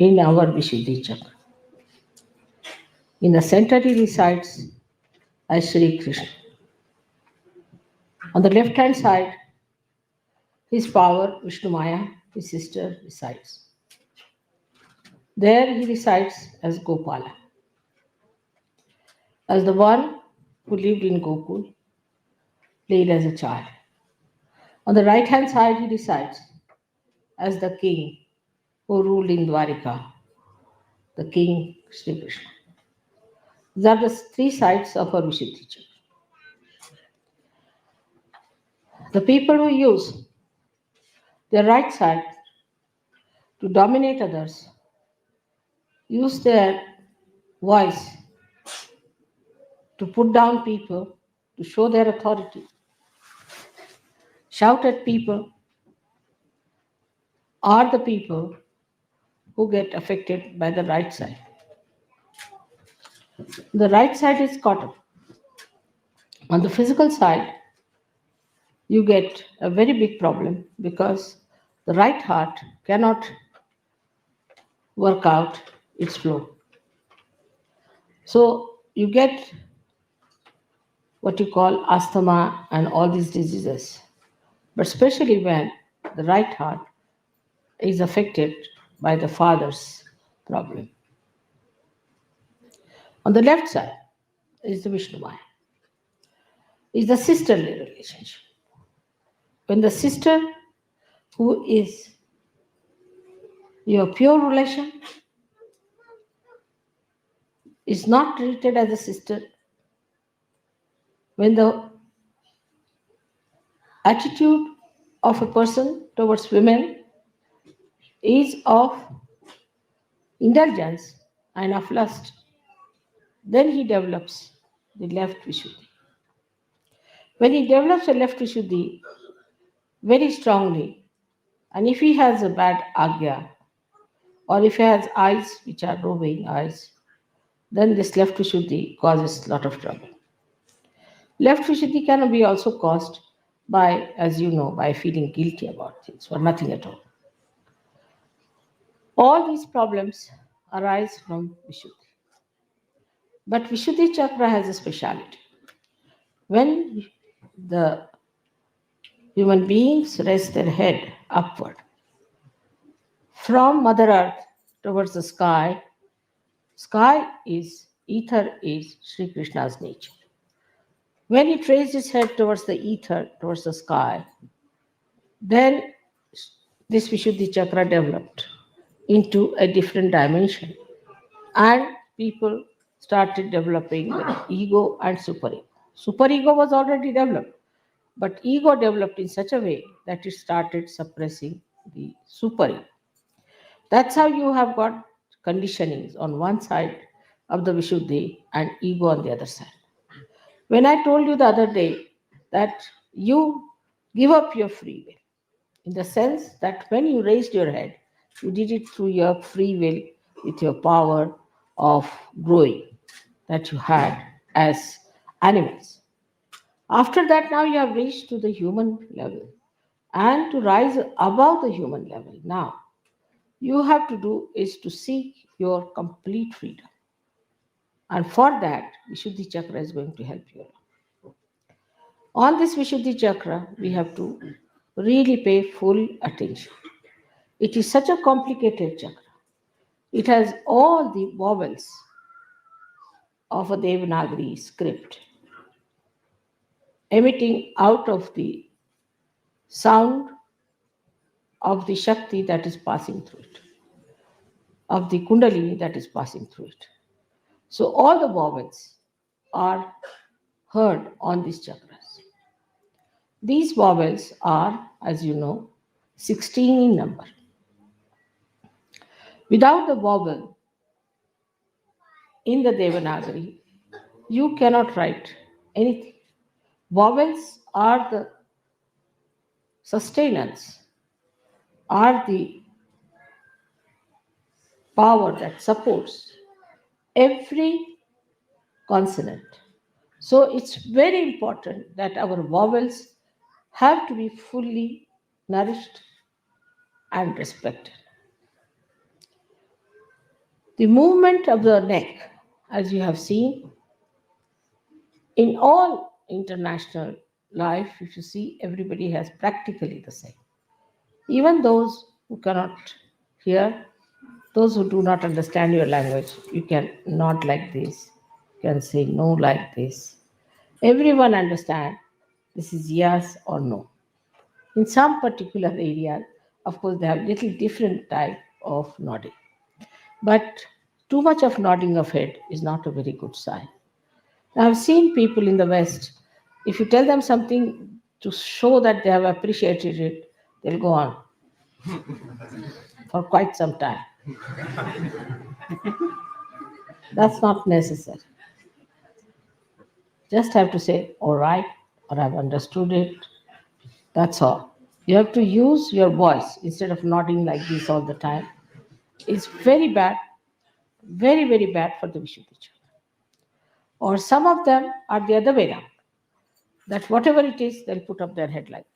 in our Vishuddhi Chakra. In the center, he resides as Sri Krishna. On the left hand side, his power, Vishnu Maya, his sister, resides. There he resides as Gopala, as the one who lived in Gokul, played as a child. On the right hand side, he resides as the king who ruled in Dwarika, the king Sri Krishna. These are the three sides of our Vishuddhi Chakra. The people who use their right side to dominate others use their voice to put down people, to show their authority, shout at people, are the people who get affected by the right side. The right side is caught up. On the physical side, you get a very big problem because the right heart cannot work out its flow. So you get what you call asthma and all these diseases, but especially when the right heart is affected by the father's problem. On the left side is the Vishnu Maya, is the sisterly relationship. When the sister, who is your pure relation, is not treated as a sister, when the attitude of a person towards women is of indulgence and of lust, then he develops the left Vishuddhi. When he develops a left Vishuddhi very strongly, and if he has a bad agya, or if he has eyes which are roving eyes, then this left Vishuddhi causes a lot of trouble. Left Vishuddhi can be also caused by, as you know, by feeling guilty about things or nothing at all. All these problems arise from Vishuddhi. But Vishuddhi Chakra has a speciality. When the human beings raise their head upward from Mother Earth towards the sky, sky is, ether is Sri Krishna's nature. When he raised his head towards the ether, towards the sky, then this Vishuddhi Chakra developed into a different dimension. And people started developing the ego and superego. Superego was already developed, but ego developed in such a way that it started suppressing the superego. That's how you have got conditionings on one side of the Vishuddhi and ego on the other side. When I told you the other day that you give up your free will, in the sense that when you raised your head, you did it through your free will with your power of growing that you had as animals. After that, now you have reached to the human level. And to rise above the human level, now you have to do is to seek your complete freedom. And for that, Vishuddhi Chakra is going to help you. On this Vishuddhi Chakra, we have to really pay full attention. It is such a complicated chakra. It has all the vowels of a Devanagari script emitting out of the sound of the Shakti that is passing through it, of the Kundalini that is passing through it. So all the vowels are heard on these chakras. These vowels are, as you know, 16 in number. Without the vowel in the Devanagari, you cannot write anything. Vowels are the sustenance, are the power that supports every consonant. So it's very important that our vowels have to be fully nourished and respected. The movement of the neck, as you have seen, in all international life, if you see, everybody has practically the same. Even those who cannot hear, those who do not understand your language, you can nod like this, you can say no like this. Everyone understand this is yes or no. In some particular area, of course, they have little different type of nodding. But too much of nodding of head is not a very good sign. I've seen people in the West, if you tell them something to show that they have appreciated it, they'll go on for quite some time. That's not necessary. Just have to say, all right, or I've understood it. That's all. You have to use your voice instead of nodding like this all the time. It's very bad, very, very bad for the Vishuddhi chakra. Or some of them are the other way around. That whatever it is, they'll put up their head like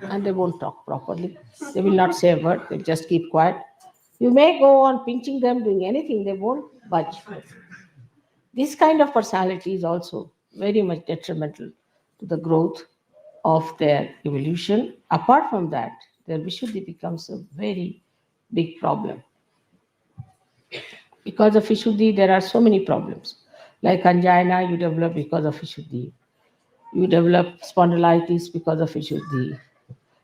and they won't talk properly. They will not say a word, they'll just keep quiet. You may go on pinching them, doing anything, they won't budge. This kind of personality is also very much detrimental to the growth of their evolution. Apart from that, their Vishuddhi becomes a very big problem. Because of Vishuddhi, there are so many problems. Like angina, you develop because of Vishuddhi. You develop spondylitis because of Vishuddhi.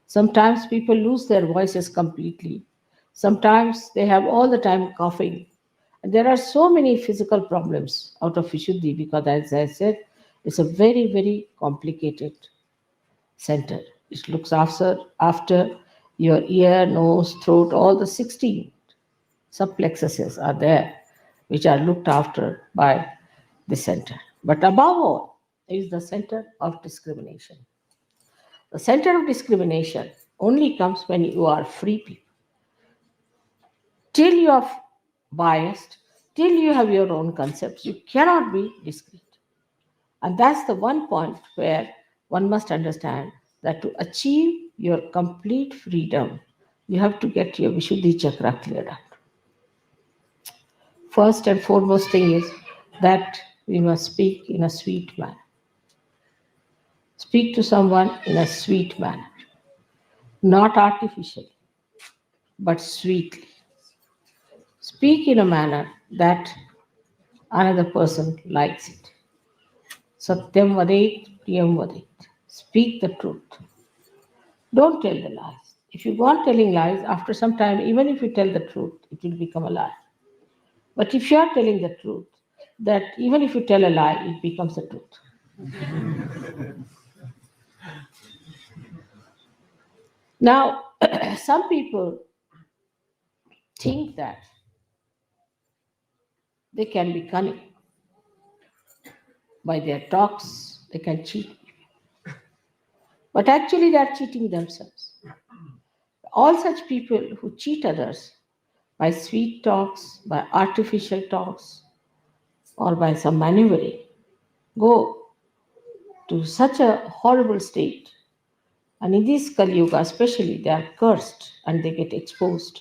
Sometimes people lose their voices completely. Sometimes they have all the time coughing. And there are so many physical problems out of Vishuddhi because, as I said, it's a very, very complicated center. It looks after your ear, nose, throat, all the 16 subplexuses are there, which are looked after by the center. But above all is the center of discrimination. The center of discrimination only comes when you are free people. Till you are biased, till you have your own concepts, you cannot be discrete. And that's the one point where one must understand that to achieve your complete freedom, you have to get your Vishuddhi chakra cleared up. First and foremost thing is that we must speak in a sweet manner. Speak to someone in a sweet manner, not artificially, but sweetly. Speak in a manner that another person likes it. Satyam vadet, priyam vadet. Speak the truth. Don't tell the lies. If you go on telling lies, after some time, even if you tell the truth, it will become a lie. But if you are telling the truth, that even if you tell a lie, it becomes a truth. Now, some people think that they can be cunning. By their talks, they can cheat. But actually, they are cheating themselves. All such people who cheat others by sweet talks, by artificial talks, or by some maneuvering go to such a horrible state. And in this Kali Yuga, especially, they are cursed and they get exposed.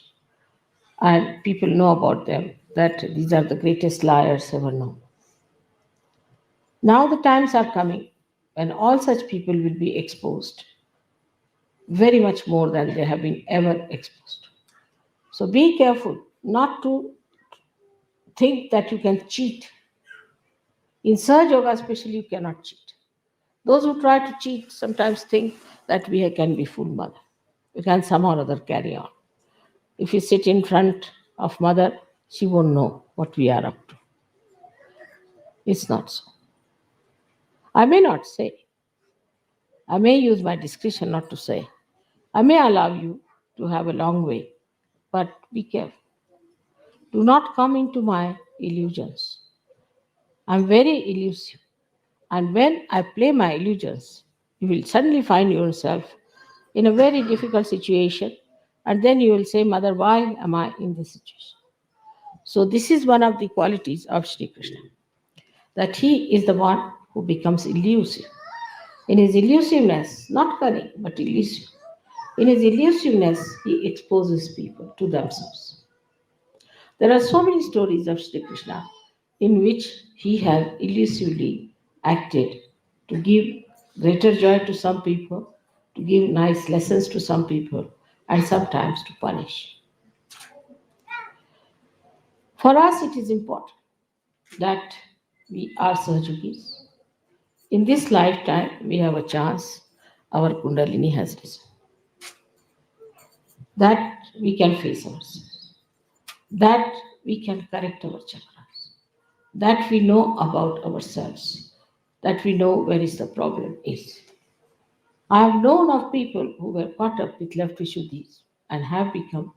And people know about them that these are the greatest liars ever known. Now the times are coming when all such people will be exposed very much more than they have been ever exposed. So be careful not to think that you can cheat. In Sahaj Yoga, especially, you cannot cheat. Those who try to cheat sometimes think that we can be full mother. We can somehow or other carry on. If you sit in front of mother, she won't know what we are up to. It's not so. I may not say. I may use my discretion not to say. I may allow you to have a long way, but be careful. Do not come into my illusions. I'm very elusive. And when I play my illusions, you will suddenly find yourself in a very difficult situation. And then you will say, Mother, why am I in this situation? So, this is one of the qualities of Sri Krishna, that he is the one who becomes elusive. In his elusiveness, not cunning, but elusive. In his elusiveness, he exposes people to themselves. There are so many stories of Sri Krishna in which he has elusively acted to give greater joy to some people, to give nice lessons to some people, and sometimes to punish. For us, it is important that we are Sahajogis. In this lifetime, we have a chance, our Kundalini has risen, that we can face ourselves, that we can correct our chakras, that we know about ourselves, that we know where is the problem is. I have known of people who were caught up with left Vishuddhis and have become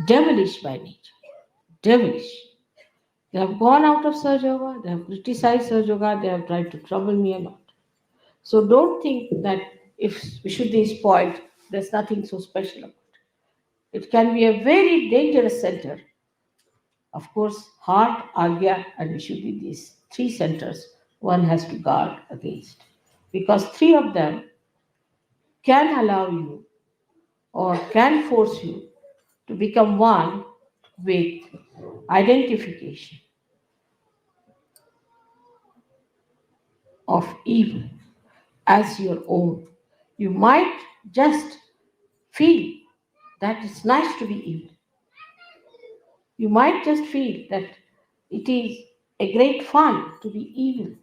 devilish by nature. Devilish. They have gone out of Sahaja Yoga, they have criticized Sahaja Yoga, they have tried to trouble me a lot. So don't think that if Vishuddhi is spoiled, there's nothing so special about it. It can be a very dangerous center. Of course, heart, Agya, and Vishuddhi, these three centers, one has to guard against. Because three of them can allow you or can force you to become one with identification of evil as your own. You might just feel that it's nice to be evil. You might just feel that it is a great fun to be evil,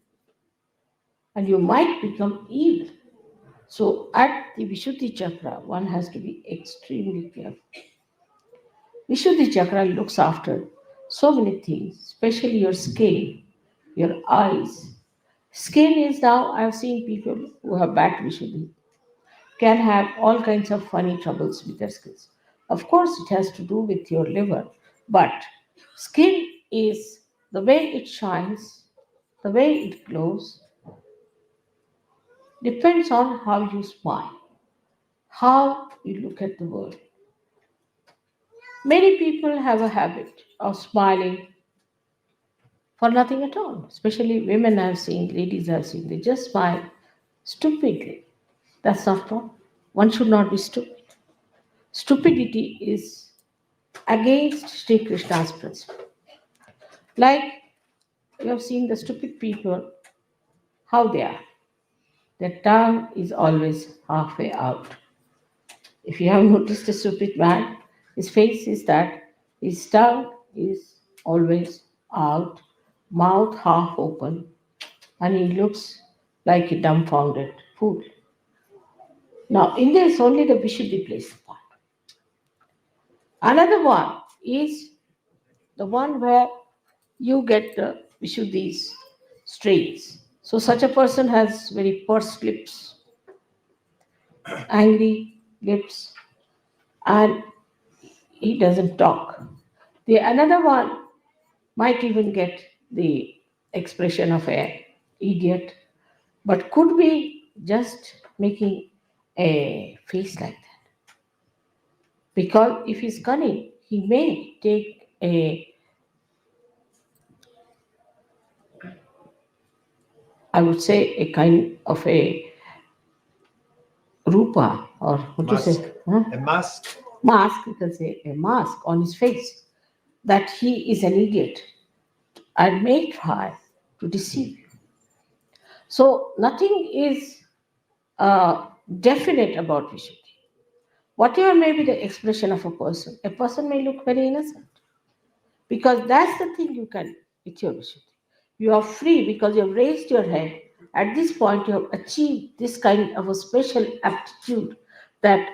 and you might become evil. So, at the Vishuddhi Chakra, one has to be extremely careful. Vishuddhi Chakra looks after so many things, especially your skin, your eyes. Skin is now, I've seen people who have bad Vishuddhi can have all kinds of funny troubles with their skins. Of course, it has to do with your liver, but skin is the way it shines, the way it glows, depends on how you smile, how you look at the world. Many people have a habit of smiling for nothing at all, especially women I've seen, ladies I've seen, they just smile stupidly. That's not wrong. One should not be stupid. Stupidity is against Sri Krishna's principle. Like you have seen the stupid people, how they are. Their tongue is always halfway out. If you have noticed a stupid man, his face is that his tongue is always out, mouth half open, and he looks like a dumbfounded fool. Now, in this, only the Vishuddhi plays a part. Another one is the one where you get the Vishuddhis strains. So, such a person has very pursed lips, angry lips, and he doesn't talk. The another one might even get the expression of a idiot, but could be just making a face like that. Because if he's cunning, he may take a, I would say, a kind of a rupa or what to Mask. say, huh? A mask. Mask, you can say a mask on his face that he is an idiot and may try to deceive you. So nothing is definite about Vishuddhi. Whatever may be the expression of a person may look very innocent because that's the thing you can with your Vishuddhi. You are free because you have raised your head. At this point, you have achieved this kind of a special aptitude that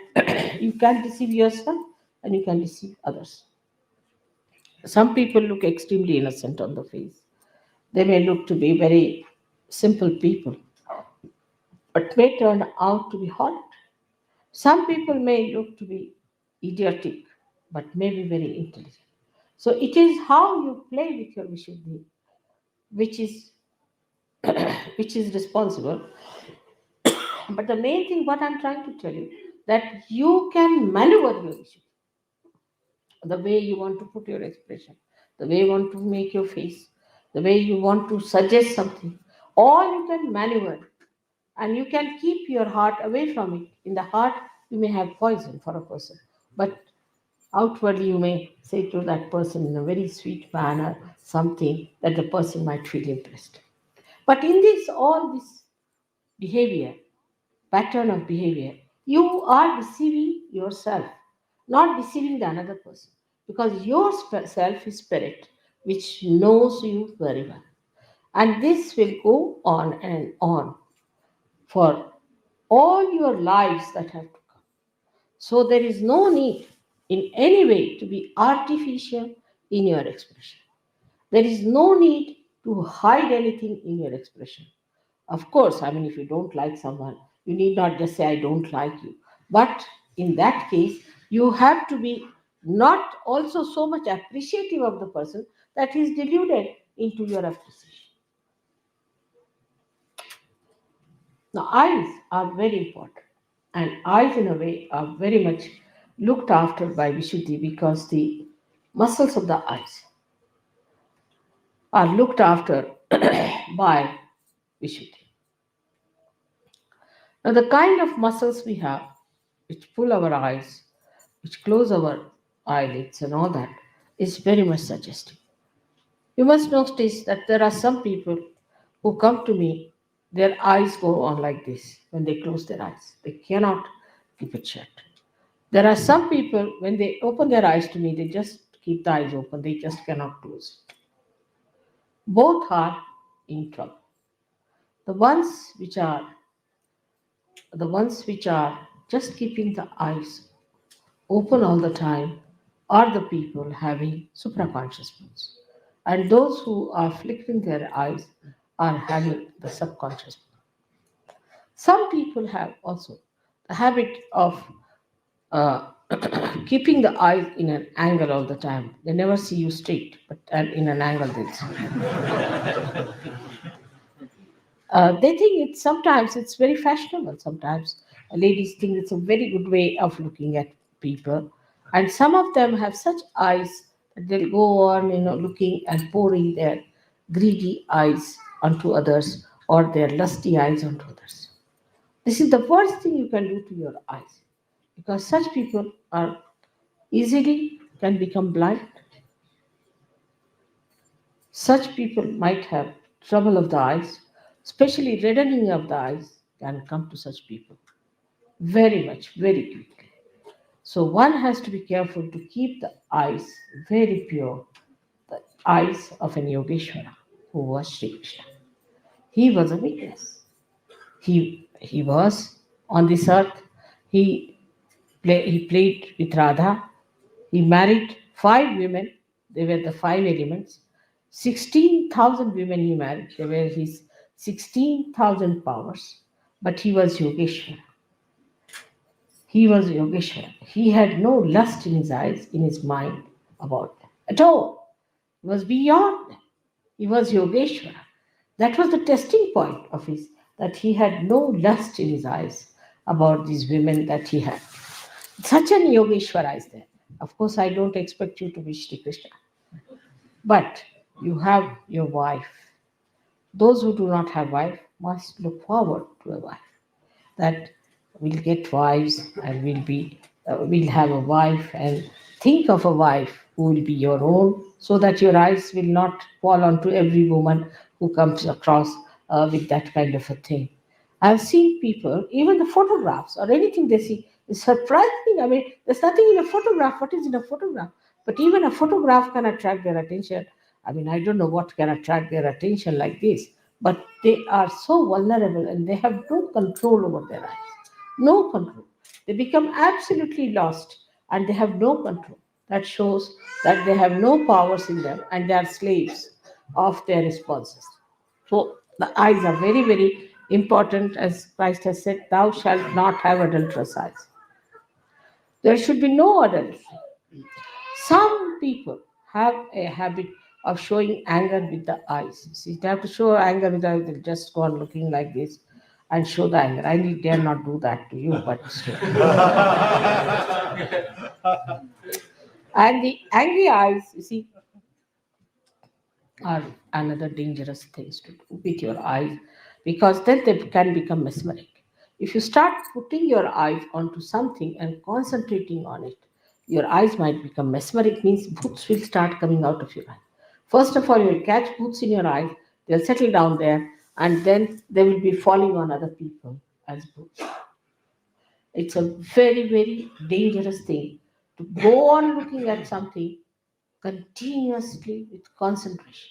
you can deceive yourself and you can deceive others. Some people look extremely innocent on the face. They may look to be very simple people, but may turn out to be horrid. Some people may look to be idiotic, but may be very intelligent. So it is how you play with your Vishuddhi, which is which is responsible. But the main thing, what I'm trying to tell you, that you can maneuver your Vishuddhi, the way you want to put your expression, the way you want to make your face, the way you want to suggest something. All you can maneuver, and you can keep your heart away from it. In the heart, you may have poison for a person, but Outwardly, you may say to that person in a very sweet manner something that the person might feel impressed. But in this, all this behavior, pattern of behavior, you are deceiving yourself, not deceiving the another person. Because your self is spirit, which knows you very well. And this will go on and on for all your lives that have to come. So there is no need in any way to be artificial in your expression. There is no need to hide anything in your expression. Of course, I mean, if you don't like someone, you need not just say, I don't like you. But in that case, you have to be not also so much appreciative of the person that he is deluded into your appreciation. Now, eyes are very important, and eyes, in a way, are very much looked after by Vishuddhi because the muscles of the eyes are looked after by Vishuddhi. Now, the kind of muscles we have, which pull our eyes, which close our eyelids, and all that, is very much suggestive. You must notice that there are some people who come to me, their eyes go on like this when they close their eyes. They cannot keep it shut. There are some people, when they open their eyes to me, they just keep the eyes open, they just cannot close. Both are in trouble. The ones which are the ones which are just keeping the eyes open all the time are the people having supraconscious moods. And those who are flickering their eyes are having the subconscious mood. Some people have also the habit of uh, keeping the eyes in an angle all the time. They never see you straight, but in an angle they'll see. They think it's sometimes it's very fashionable. Sometimes ladies think it's a very good way of looking at people, and some of them have such eyes that they'll go on, looking and pouring their greedy eyes onto others or their lusty eyes onto others. This is the worst thing you can do to your eyes, because such people are easily can become blind. Such people might have trouble of the eyes, especially reddening of the eyes can come to such people very much, very quickly. So one has to be careful to keep the eyes very pure, the eyes of an Yogeshwara who was Sri Krishna. He was a witness. He was on this earth. He played with Radha. He married five women. They were the five elements. 16,000 women he married. They were his 16,000 powers. But he was Yogeshwara. He was Yogeshwara. He had no lust in his eyes, in his mind about them at all. He was beyond them. He was Yogeshwara. That was the testing point of his, that he had no lust in his eyes about these women that he had. Such an Yogeshwara is there. Of course, I don't expect you to be Shri Krishna, but you have your wife. Those who do not have wife must look forward to a wife. That we'll get wives and we'll have a wife, and think of a wife who will be your own, so that your eyes will not fall onto every woman who comes across with that kind of a thing. I've seen people, even the photographs or anything they see is surprising. I mean, there's nothing in a photograph. What is in a photograph? But even a photograph can attract their attention. I mean, I don't know what can attract their attention like this, but they are so vulnerable and they have no control over their eyes. No control. They become absolutely lost and they have no control. That shows that they have no powers in them and they are slaves of their responses. So the eyes are very, very important, as Christ has said, thou shalt not have adulterous eyes. There should be no adultery. Some people have a habit of showing anger with the eyes. See, they have to show anger with the eyes, they'll just go on looking like this and show the anger. I dare not do that to you, but still. And the angry eyes, you see, are another dangerous things to do with your eyes, because then they can become mesmeric. If you start putting your eyes onto something and concentrating on it, Your eyes might become mesmeric, means boots will start coming out of your eye. First of all, you will catch boots in your eyes, they'll settle down there, and then they will be falling on other people as boots. It's a very, very dangerous thing to go on looking at something continuously with concentration.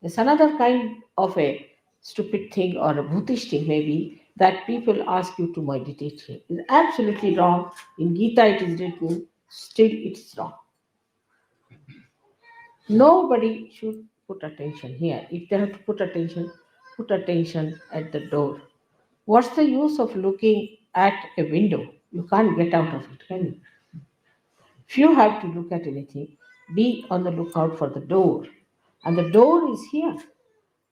There's another kind of a stupid thing or a bhutish thing, maybe, that people ask you to meditate here. It's absolutely wrong. In Gita, it is written, still it's wrong. Nobody should put attention here. If they have to put attention at the door. What's the use of looking at a window? You can't get out of it, can you? If you have to look at anything, be on the lookout for the door. And the door is here.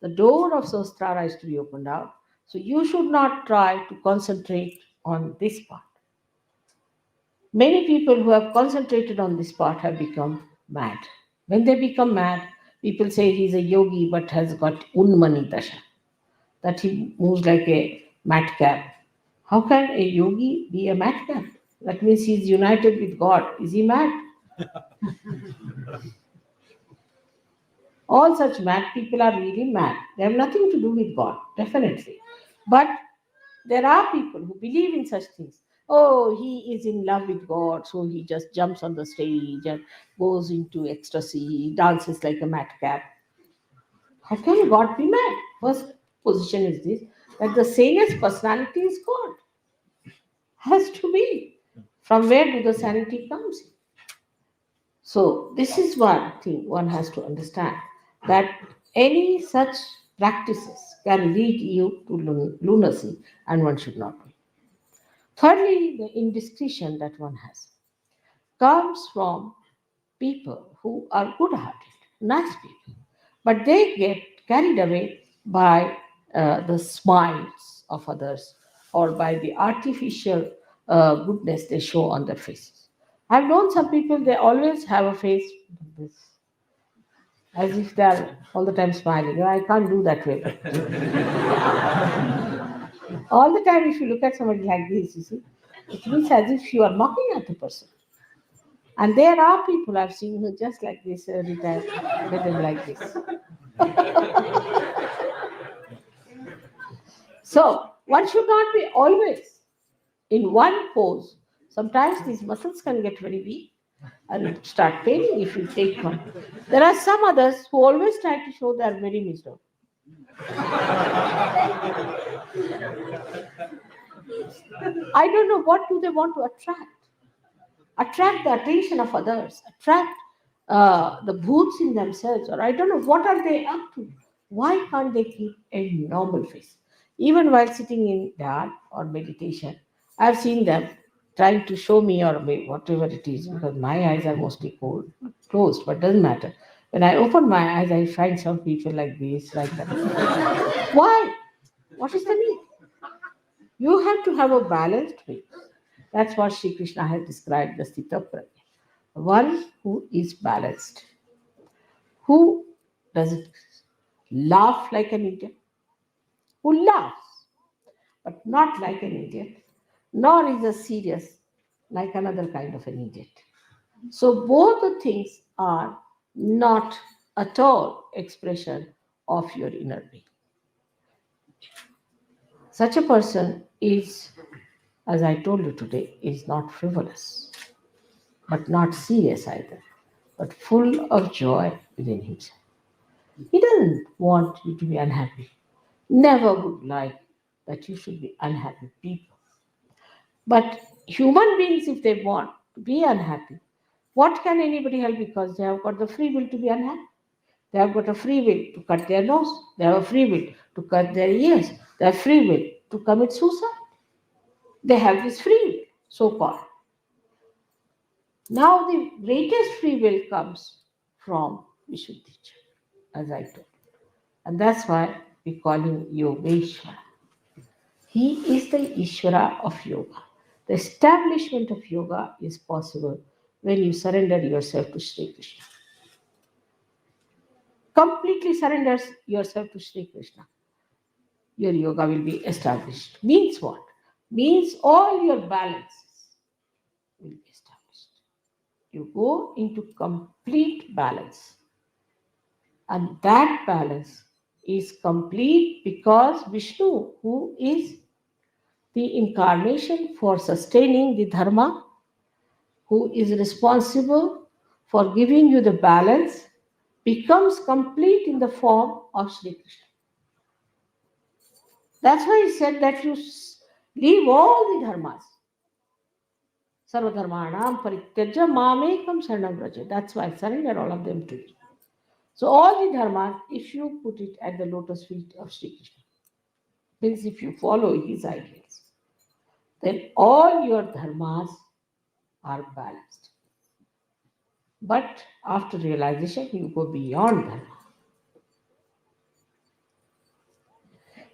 The door of Sahasrara is to be opened out. So you should not try to concentrate on this part. Many people who have concentrated on this part have become mad. When they become mad, people say he's a yogi but has got unmani dasha, that he moves like a madcap. How can a yogi be a madcap? That means he's united with God. Is he mad? All such mad people are really mad. They have nothing to do with God, definitely. But there are people who believe in such things. Oh, he is in love with God, so he just jumps on the stage and goes into ecstasy, dances like a madcap. How can God be mad? First position is this, that the sanest personality is God. Has to be. From where do the sanity comes? So this is one thing one has to understand, that any such practices can lead you to lunacy, and one should not do. Thirdly, the indiscretion that one has comes from people who are good hearted, nice people, but they get carried away by the smiles of others or by the artificial goodness they show on their faces. I've known some people, they always have a face like this, as if they're all the time smiling. I can't do that way. All the time, if you look at somebody like this, you see, it means as if you are mocking at the person. And there are people I've seen who just like this every time, with them like this. So one should not be always in one pose. Sometimes these muscles can get very weak and start paining if you take one. There are some others who always try to show they are very miserable. I don't know, what do they want to attract? Attract the attention of others, attract the booths in themselves, or I don't know, what are they up to? Why can't they keep a normal face? Even while sitting in dhyan or meditation, I've seen them trying to show me, or whatever it is, because my eyes are mostly closed, but doesn't matter. When I open my eyes, I find some people like this, like that. Why? What is the need? You have to have a balanced face. That's what Sri Krishna has described the Sthita Prajna. One who is balanced, who doesn't laugh like an idiot, who laughs, but not like an idiot, nor is a serious like another kind of an idiot. So both the things are not at all expression of your inner being. Such a person is, as I told you today, is not frivolous, but not serious either, but full of joy within himself. He doesn't want you to be unhappy. Never would like that you should be unhappy people. But human beings, if they want to be unhappy, what can anybody help, because they have got the free will to be unhappy? They have got a free will to cut their nose. They have a free will to cut their ears. They have free will to commit suicide. They have this free will, so called. Now the greatest free will comes from Vishuddhi, as I told. And that's why we call him Yogeshwara. He is the Ishvara of yoga. The establishment of yoga is possible when you surrender yourself to Sri Krishna. Completely surrender yourself to Sri Krishna. Your yoga will be established. Means what? Means all your balances will be established. you go into complete balance. And that balance is complete because Vishnu, who is the incarnation for sustaining the dharma, who is responsible for giving you the balance, becomes complete in the form of Sri Krishna. That's why he said that you leave all the dharmas. Sarvadharmanam parityajya mamekam saranam vraja. That's why I surrender all of them to you. So all the dharmas, if you put it at the lotus feet of Sri Krishna, means if you follow his ideals, then all your dharmas are balanced. But after realization, you go beyond dharma.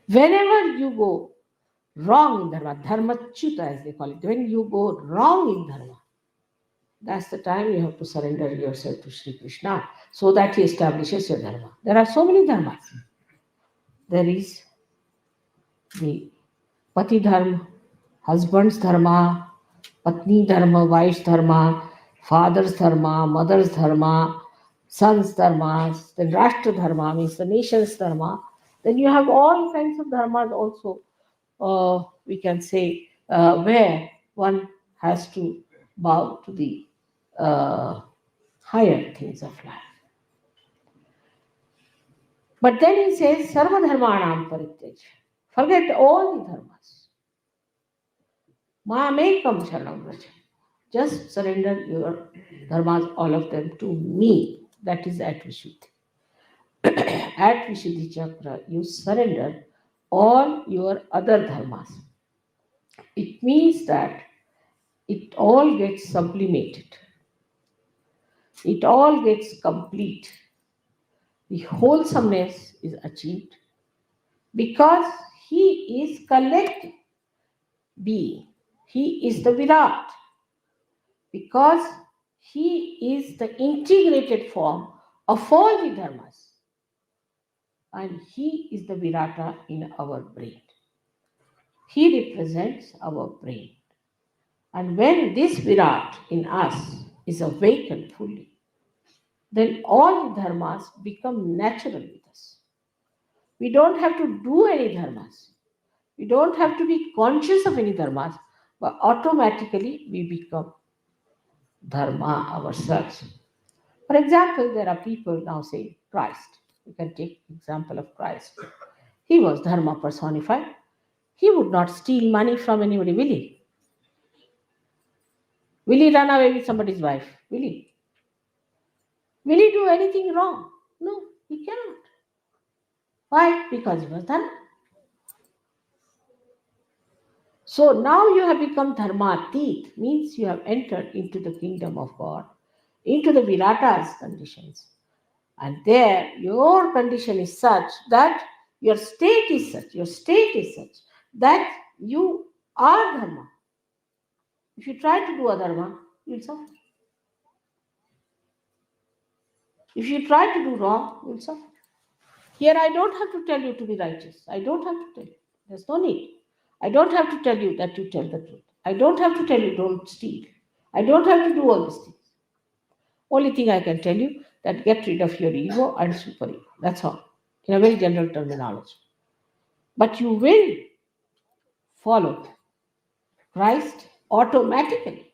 Whenever you go wrong in dharma, dharmachyuta as they call it, when you go wrong in dharma, that's the time you have to surrender yourself to Sri Krishna so that he establishes your dharma. There are so many dharmas. There is the pati dharma, husband's dharma, patni dharma, wife's dharma, father's dharma, mother's dharma, son's dharma, then rashtra dharma means the nation's dharma. Then you have all kinds of dharmas also. We can say where one has to bow to the uh, higher things of life. But then he says, Sarva Dharmanam Parityaj. Forget all the dharmas. Mamekam Sharanam Vraja. Just surrender your dharmas, all of them, to me. That is at Vishuddhi. At Vishuddhi Chakra, you surrender all your other dharmas. It means that it all gets sublimated. It all gets complete. The wholesomeness is achieved because he is collective being. He is the Virat because he is the integrated form of all the dharmas. And he is the Virata in our brain. He represents our brain. And when this Virat in us is awakened fully, then all the dharmas become natural with us. We don't have to do any dharmas. We don't have to be conscious of any dharmas, but automatically we become dharma ourselves. For example, there are people now saying Christ. We can take example of Christ. He was dharma personified. He would not steal money from anybody, will he? Will he run away with somebody's wife? Will he? Will he do anything wrong? No, he cannot. Why? Because he was dharma. So now you have become dharmatit, means you have entered into the kingdom of God, into the Virata's conditions. And there your condition is such that your state is such that you are dharma. If you try to do adharma, you will suffer. If you try to do wrong, you will suffer. Here I don't have to tell you to be righteous. I don't have to tell you. There's no need. I don't have to tell you that you tell the truth. I don't have to tell you don't steal. I don't have to do all these things. Only thing I can tell you that get rid of your ego and super ego. That's all. In a very general terminology. But you will follow Christ automatically.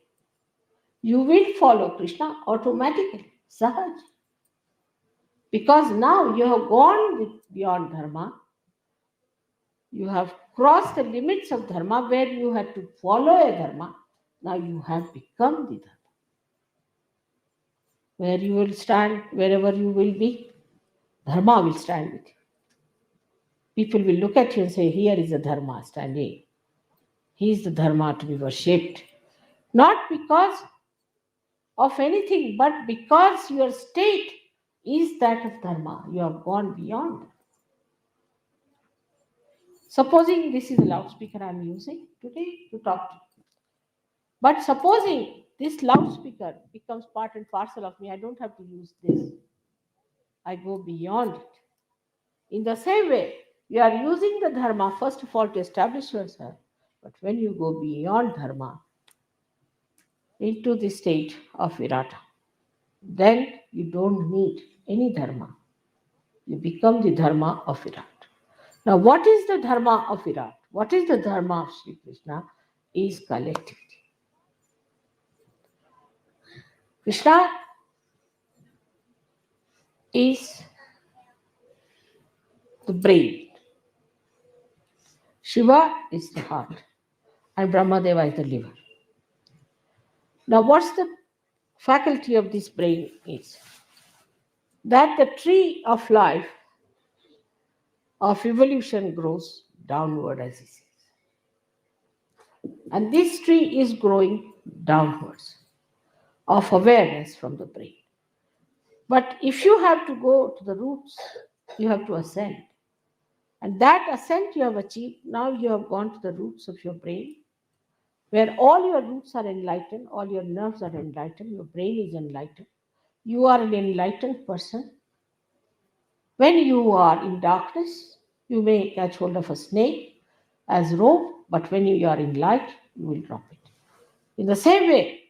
You will follow Krishna automatically. Sahaj. Because now you have gone beyond dharma. You have crossed the limits of dharma where you had to follow a dharma. Now you have become the dharma. Where you will stand, wherever you will be, dharma will stand with you. People will look at you and say, here is a dharma standing. He is the dharma to be worshipped. Not because of anything, but because your state is that of dharma. You have gone beyond. Supposing this is a loudspeaker I am using today to talk to you. But supposing this loudspeaker becomes part and parcel of me, I don't have to use this. I go beyond it. In the same way, you are using the dharma first of all to establish yourself. But when you go beyond dharma, into the state of Virata. Then you don't need any dharma. You become the dharma of Virat. Now, what is the dharma of Virat? What is the dharma of Sri Krishna? Is collectivity. Krishna is the brain, Shiva is the heart, and Brahmadeva is the liver. Now, what's the faculty of this brain is? That the tree of life, of evolution, grows downward, as he says. And this tree is growing downwards, of awareness from the brain. But if you have to go to the roots, you have to ascend. And that ascent you have achieved, now you have gone to the roots of your brain, where all your roots are enlightened, all your nerves are enlightened, your brain is enlightened. You are an enlightened person. When you are in darkness, you may catch hold of a snake as rope, but when you are in light, you will drop it. In the same way,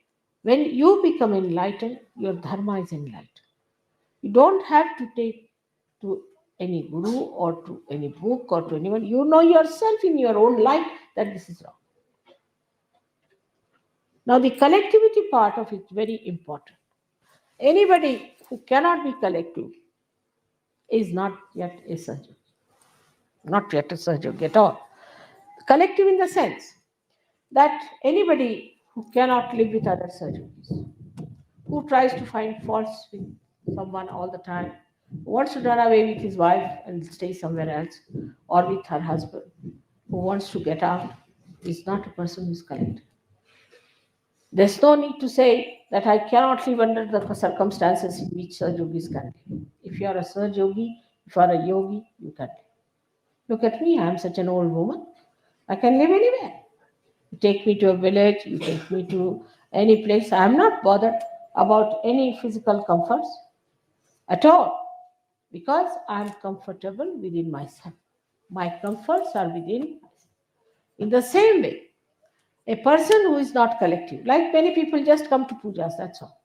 when you become enlightened, your dharma is enlightened. You don't have to take to any guru or to any book or to anyone. You know yourself in your own life that this is wrong. Now, the collectivity part of it is very important. Anybody who cannot be collective is not yet a surgeon, not yet a surgeon at all. Collective in the sense that anybody who cannot live with other surgeons, who tries to find faults with someone all the time, who wants to run away with his wife and stay somewhere else, or with her husband, who wants to get out, is not a person who is collective. There's no need to say that I cannot live under the circumstances in which Sir Yogis can live. If you are a Sir Yogi, if you are a yogi, you can live. Look at me, I am such an old woman. I can live anywhere. You take me to a village, you take me to any place. I am not bothered about any physical comforts at all because I am comfortable within myself. My comforts are within myself. In the same way, a person who is not collective, like many people just come to pujas, that's all.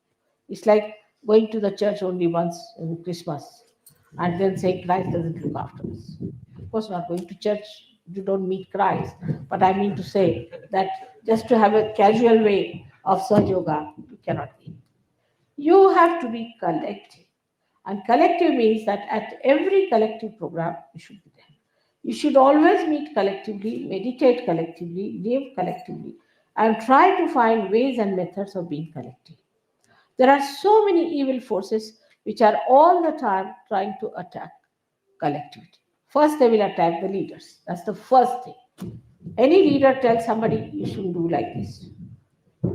It's like going to the church only once in Christmas and then say Christ doesn't look after us. Of course, not going to church, you don't meet Christ. But I mean to say that just to have a casual way of Saj Yoga, you cannot be. You have to be collective. And collective means that at every collective program, you should be there. You should always meet collectively, meditate collectively, live collectively, and try to find ways and methods of being collective. There are so many evil forces which are all the time trying to attack collectivity. First, they will attack the leaders. That's the first thing. Any leader tells somebody, you shouldn't do like this.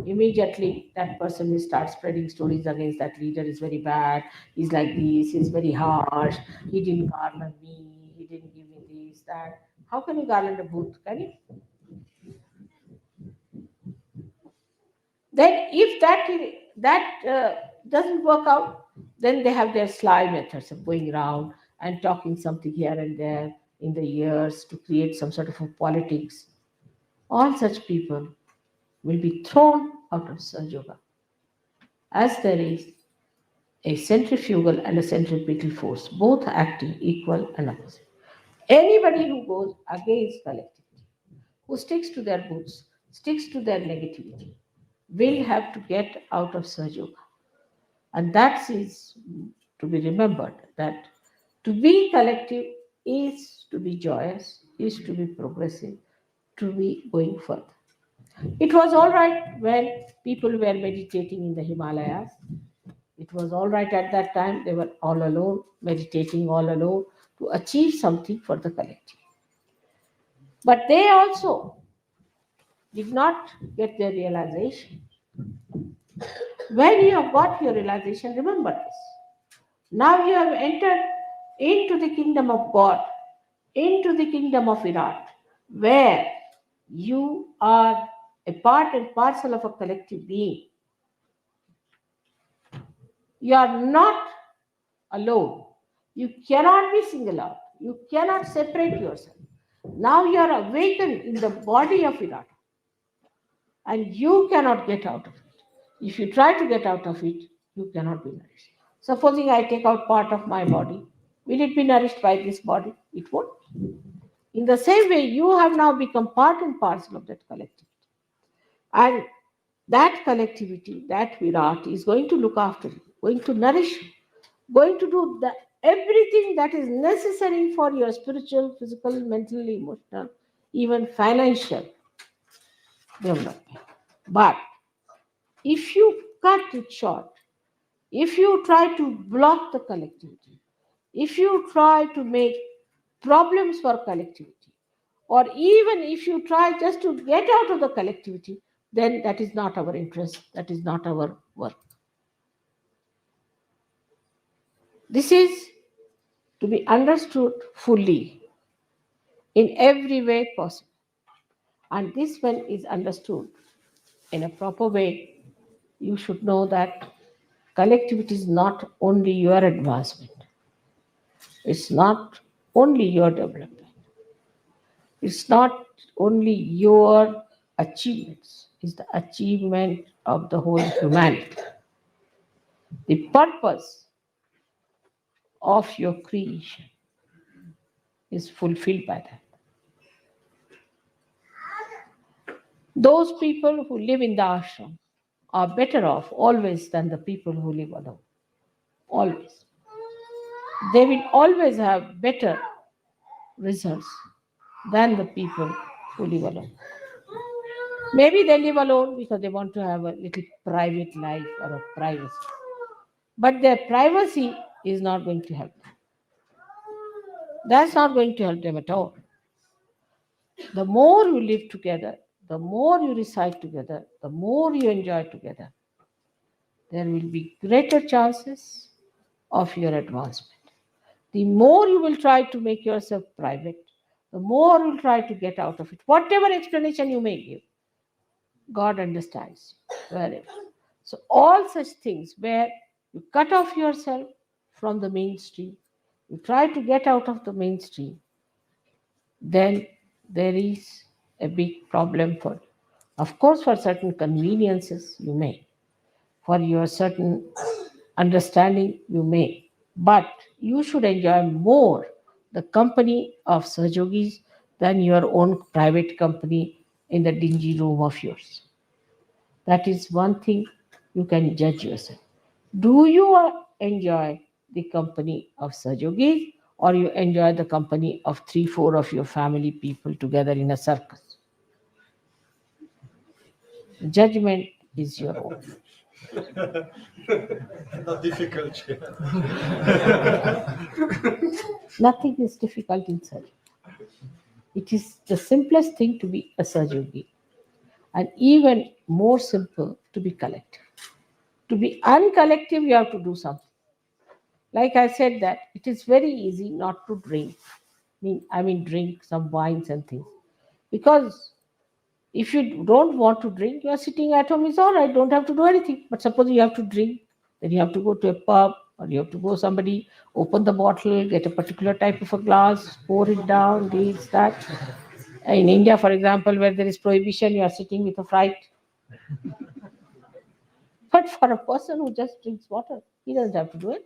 Immediately, that person will start spreading stories against that leader. Is very bad. He's like this. He's very harsh. He didn't garland me. He didn't give me this, that. How can you garland a booth? Can you? Then, if that doesn't work out, then they have their sly methods of going around and talking something here and there in the ears to create some sort of a politics. All such people will be thrown out of Saj Yoga, as there is a centrifugal and a centripetal force, both acting equal and opposite. Anybody who goes against collectivity, who sticks to their boots, sticks to their negativity, will have to get out of Saj Yoga. And that is to be remembered that to be collective is to be joyous, is to be progressive, to be going further. It was all right when people were meditating in the Himalayas. It was all right at that time. They were all alone, meditating all alone to achieve something for the collective. But they also did not get their realization. When you have got your realization, remember this. Now you have entered into the kingdom of God, into the kingdom of Virat, where you are a part and parcel of a collective being. You are not alone. You cannot be single out. You cannot separate yourself. Now you are awakened in the body of Virat, and you cannot get out of it. If you try to get out of it, you cannot be nourished. Supposing I take out part of my body, will it be nourished by this body? It won't. In the same way, you have now become part and parcel of that collectivity. And that collectivity, that Virat, is going to look after you, going to nourish you, going to do everything that is necessary for your spiritual, physical, mental, emotional, even financial development. But if you cut it short, if you try to block the collectivity, if you try to make problems for collectivity, or even if you try just to get out of the collectivity, then that is not our interest, that is not our work. This is to be understood fully in every way possible. And this, when is understood in a proper way, you should know that collectivity is not only your advancement, it's not only your development, it's not only your achievements, it's the achievement of the whole humanity. The purpose of your creation is fulfilled by that. Those people who live in the ashram are better off always than the people who live alone. Always. They will always have better results than the people who live alone. Maybe they live alone because they want to have a little private life or a privacy. But their privacy is not going to help them. That's not going to help them at all. The more you live together, the more you recite together, the more you enjoy together, there will be greater chances of your advancement. The more you will try to make yourself private, the more you will try to get out of it. Whatever explanation you may give, God understands wherever. So all such things where you cut off yourself from the mainstream, you try to get out of the mainstream, then there is a big problem for you. Of course, for certain conveniences, you may. For your certain understanding, you may. But you should enjoy more the company of Sahajogis than your own private company in the dingy room of yours. That is one thing you can judge yourself. Do you enjoy the company of Sahajogis, or you enjoy the company of 3-4 of your family people together in a circus? Judgment is your own. Not difficult. Nothing is difficult in Sahaja. It is the simplest thing to be a Sahajogi, and even more simple to be collective. To be uncollective, you have to do something. Like I said, that it is very easy not to drink. I mean drink some wines and things. Because if you don't want to drink, you are sitting at home, it's all right, don't have to do anything. But suppose you have to drink, then you have to go to a pub, or you have to go somebody, open the bottle, get a particular type of a glass, pour it down, this, that. In India, for example, where there is prohibition, you are sitting with a fright. But for a person who just drinks water, he doesn't have to do it.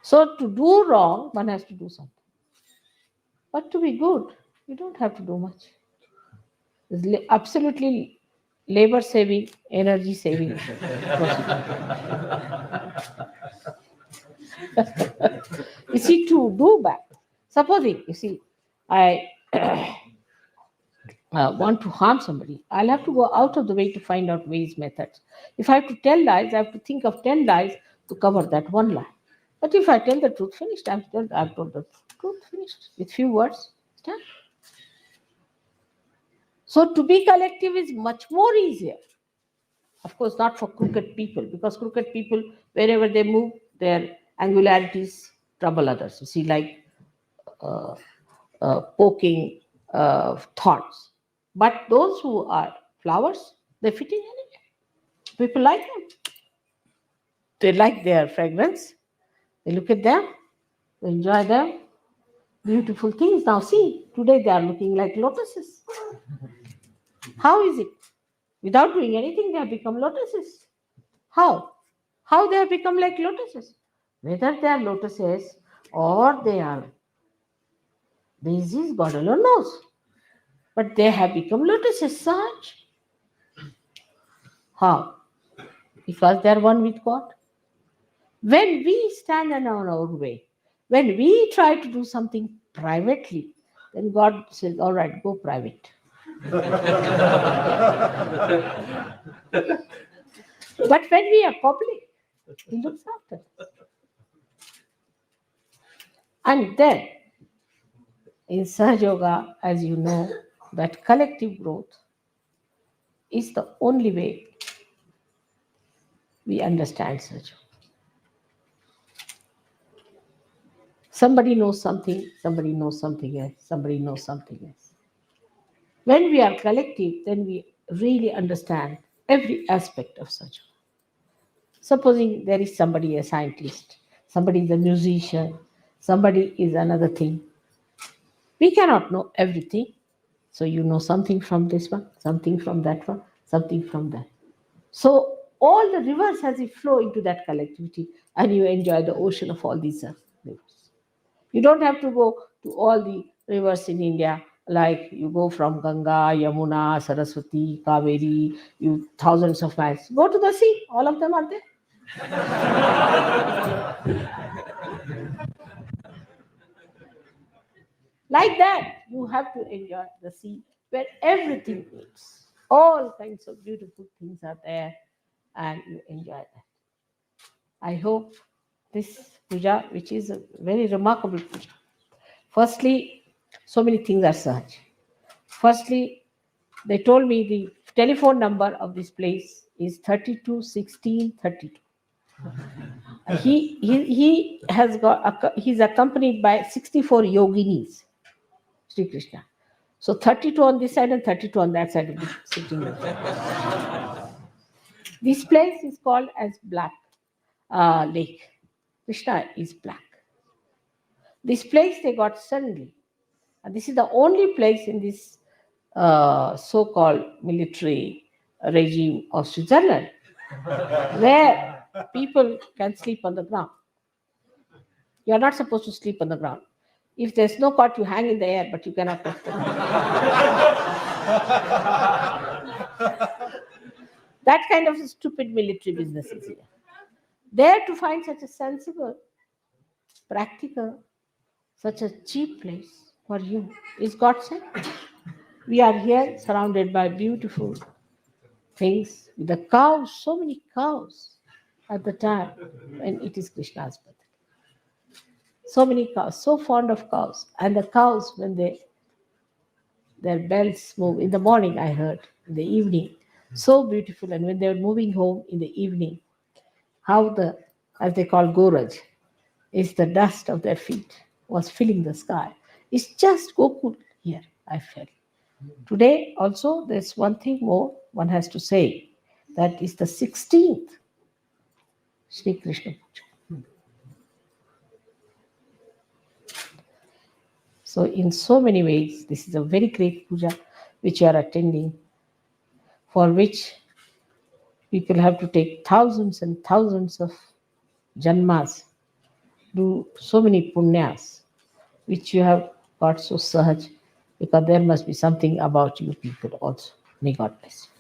So to do wrong, one has to do something. But to be good, you don't have to do much. It's absolutely labor saving, energy saving procedure. You see, to do bad. Supposing, you see, I want to harm somebody, I'll have to go out of the way to find out ways, methods. If I have to tell lies, I have to think of 10 lies to cover that one lie. But if I tell the truth, finished. I've told the truth, finished. With few words, done. So to be collective is much more easier. Of course, not for crooked people, because crooked people, wherever they move, their angularities trouble others. You see, like poking thorns. But those who are flowers, they fit in anywhere. People like them. They like their fragrance. They look at them. They enjoy them. Beautiful things. Now see, today they are looking like lotuses. How is it? Without doing anything, they have become lotuses. How? How they have become like lotuses? Whether they are lotuses or they are daisies, God alone knows. But they have become lotuses, such. How? Because they are one with God. When we stand on our own way, when we try to do something privately, then God says, all right, go private. But when we are public, He looks after us. And then in Sahaja Yoga, as you know, that collective growth is the only way we understand Sahaja Yoga. Somebody knows something, somebody knows something else, somebody knows something else. When we are collective, then we really understand every aspect of Sahaja Yoga. Supposing there is somebody a scientist, somebody is a musician, somebody is another thing. We cannot know everything. So you know something from this one, something from that one, something from that. So all the rivers as they flow into that collectivity, and you enjoy the ocean of all these rivers. You don't have to go to all the rivers in India, like you go from Ganga, Yamuna, Saraswati, Kaveri, you thousands of miles. Go to the sea, all of them are there. Like that, you have to enjoy the sea where everything meets. All kinds of beautiful things are there, and you enjoy that. I hope this puja, which is a very remarkable puja. Firstly, so many things are such. Firstly, they told me the telephone number of this place is 321632. He has he's accompanied by 64 yoginis, Sri Krishna. So 32 on this side and 32 on that side of the sitting room. This place is called as Black Lake. Krishna is black. This place they got suddenly. And this is the only place in this so-called military regime of Switzerland where people can sleep on the ground. You are not supposed to sleep on the ground. If there's no cot, you hang in the air, but you cannot touch the ground. That kind of stupid military business is here. There to find such a sensible, practical, such a cheap place for you is God sent. We are here surrounded by beautiful things with the cows, so many cows at the time when it is Krishna's birthday. So many cows, so fond of cows. And the cows, when their bells move in the morning, I heard, in the evening, so beautiful. And when they were moving home in the evening, how the, as they call Goraj, is the dust of their feet was filling the sky. It's just Gokul here, I felt. Today also there's one thing more one has to say. That is the 16th Sri Krishna Puja. So in so many ways, this is a very great puja which you are attending, for which people have to take thousands and thousands of janmas, do so many punyas, which you have got so sahaj, because there must be something about you people also. May God bless you.